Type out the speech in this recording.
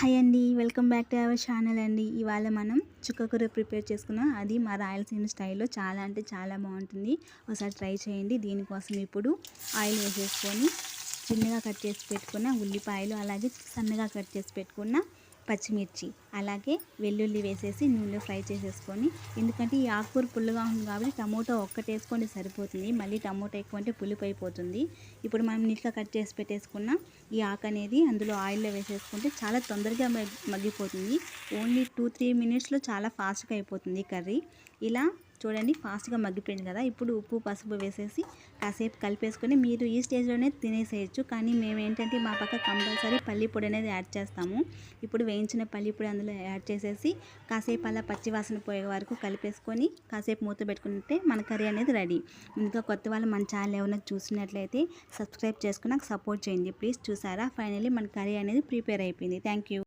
Hi అండి, welcome back to our channel అండి. ఇవాళ మనం చుక్కకూర ప్రిపేర్ చేసుకున్నాం. అది మా రాయలసీమ స్టైల్లో చాలా అంటే చాలా బాగుంటుంది. ఒకసారి ట్రై చేయండి. దీనికోసం ఇప్పుడు ఆయిల్ వేసేసుకొని చిన్నగా కట్ చేసి పెట్టుకున్న ఉల్లిపాయలు, అలాగే సన్నగా కట్ చేసి పెట్టుకున్న పచ్చిమిర్చి, అలాగే వెల్లుల్లి వేసేసి నూనెలో ఫ్రై చేసేసుకొని, ఎందుకంటే ఈ ఆకుకూర పుల్లగా ఉంది కాబట్టి టమోటా ఒక్కటి వేసుకొని సరిపోతుంది. మళ్ళీ టమోటా ఎక్కువ అంటే పులుపు అయిపోతుంది. ఇప్పుడు మనం నీట్గా కట్ చేసి పెట్టేసుకున్న ఈ ఆకు అనేది అందులో ఆయిల్లో వేసేసుకుంటే చాలా తొందరగా మగ్గిపోతుంది. ఓన్లీ 2-3 మినిట్స్లో చాలా ఫాస్ట్గా అయిపోతుంది కర్రీ. ఇలా చూడండి, ఫాస్ట్గా మగ్గిపోయింది కదా. ఇప్పుడు ఉప్పు పసుపు వేసేసి కాసేపు కలిపేసుకొని మీరు ఈ స్టేజ్లోనే తినేసేయచ్చు. కానీ మేము ఏంటంటే మా పక్క కంపల్సరీ పల్లి పొడి అనేది యాడ్ చేస్తాము. ఇప్పుడు వేయించిన పల్లి పొడి అందులో యాడ్ చేసేసి కాసేపు అలా పచ్చివాసన పోయే వరకు కలిపేసుకొని కాసేపు మూత పెట్టుకుంటే మన కర్రీ అనేది రెడీ. ఇంకా కొత్త వాళ్ళు మన ఛానల్ ఏమైనా చూసినట్లయితే సబ్స్క్రైబ్ చేసుకుని నాకు సపోర్ట్ చేయండి ప్లీజ్. చూసారా, ఫైనల్లీ మన కర్రీ అనేది ప్రిపేర్ అయిపోయింది. Thank you.